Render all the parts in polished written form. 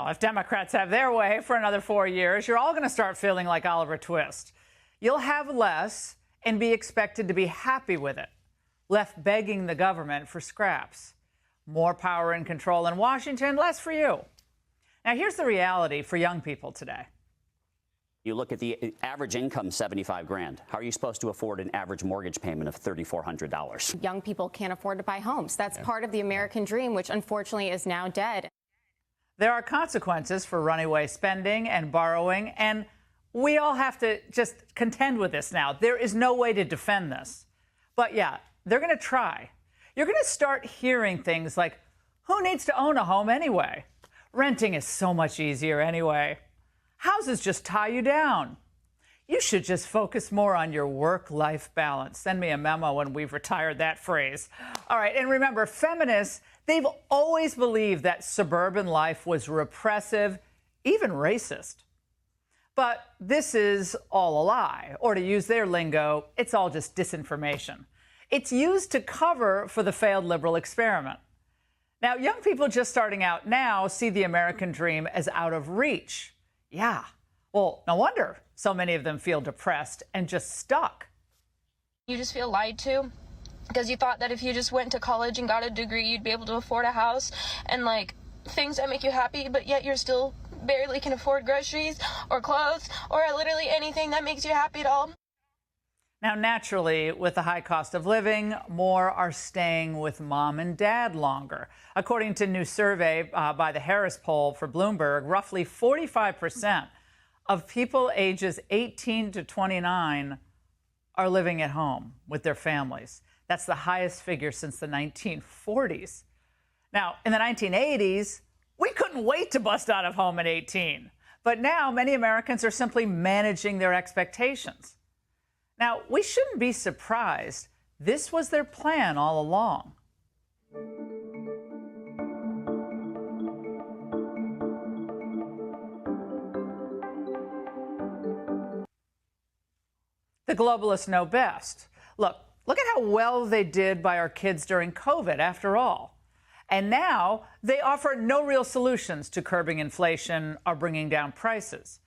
Now, if Democrats have their way for another 4 years, you're all going to start feeling like Oliver Twist. You'll have less and be expected to be happy with it, left begging the government for scraps. More power and control in Washington, less for you. Now, here's the reality for young people today. You look at the average income, 75 grand. How are you supposed to afford an average mortgage payment of $3,400? Young people can't afford to buy homes. That's part of the American dream, which unfortunately is now dead. There are consequences for runaway spending and borrowing, and we all have to just contend with this now. There is no way to defend this. But yeah, they're going to try. You're going to start hearing things like, who needs to own a home anyway? Renting is so much easier anyway. Houses just tie you down. You should just focus more on your work-life balance. Send me a memo when we've retired that phrase. All right, and remember, feminists, they've always believed that suburban life was repressive, even racist. But this is all a lie, or to use their lingo, it's all just disinformation. It's used to cover for the failed liberal experiment. Now, young people just starting out now see the American dream as out of reach. Yeah, well, no wonder so many of them feel depressed and just stuck. You just feel lied to because you thought that if you just went to college and got a degree, you'd be able to afford a house and like things that make you happy, but yet you're still barely can afford groceries or clothes or literally anything that makes you happy at all. Now, naturally, with the high cost of living, more are staying with mom and dad longer. According to a new survey by the Harris Poll for Bloomberg, roughly 45% of people ages 18 to 29 are living at home with their families. That's the highest figure since the 1940s. Now, in the 1980s, we couldn't wait to bust out of home at 18. But now many Americans are simply managing their expectations. Now, we shouldn't be surprised. This was their plan all along. The globalists know best. Look at how well they did by our kids during COVID, after all. And now they offer no real solutions to curbing inflation or bringing down prices.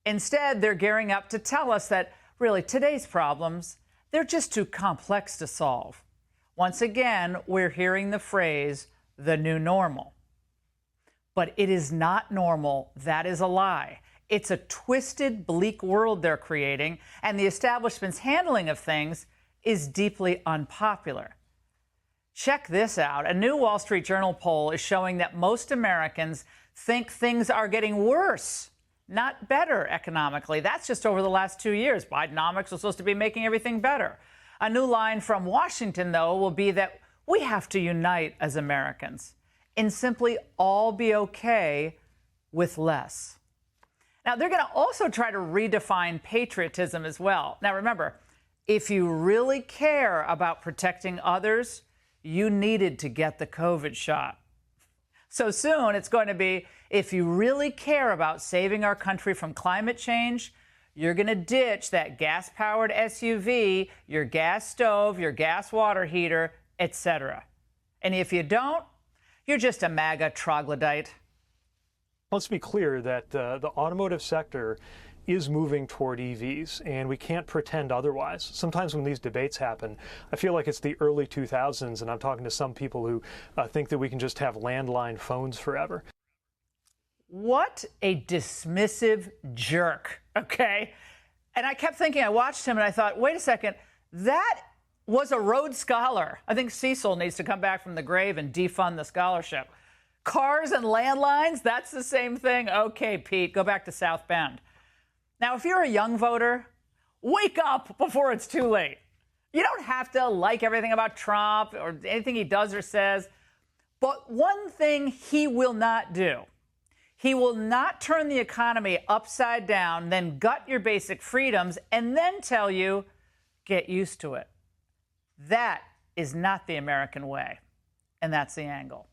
Instead, they're gearing up to tell us that really, today's problems, they're just too complex to solve. Once again, we're hearing the phrase, the new normal. But it is not normal. That is a lie. It's a twisted, bleak world they're creating, and the establishment's handling of things is deeply unpopular. Check this out. A new Wall Street Journal poll is showing that most Americans think things are getting worse, not better economically. That's just over the last 2 years. Bidenomics was supposed to be making everything better. A new line from Washington, though, will be that we have to unite as Americans and simply all be okay with less. Now, they're going to also try to redefine patriotism as well. Now, remember, if you really care about protecting others, you needed to get the COVID shot. So soon, it's going to be, if you really care about saving our country from climate change, you're going to ditch that gas-powered SUV, your gas stove, your gas water heater, etc. And if you don't, you're just a MAGA troglodyte. Let's be clear that the automotive sector is moving toward EVs, and we can't pretend otherwise. Sometimes when these debates happen, I feel like it's the early 2000s, and I'm talking to some people who think that we can just have landline phones forever. What a dismissive jerk, okay? And I kept thinking, I watched him and I thought, wait a second, that was a Rhodes Scholar. I think Cecil needs to come back from the grave and defund the scholarship. Cars and landlines, that's the same thing? Okay, Pete, go back to South Bend. Now, if you're a young voter, wake up before it's too late. You don't have to like everything about Trump or anything he does or says. But one thing he will not do, he will not turn the economy upside down, then gut your basic freedoms, and then tell you, get used to it. That is not the American way. And that's the angle.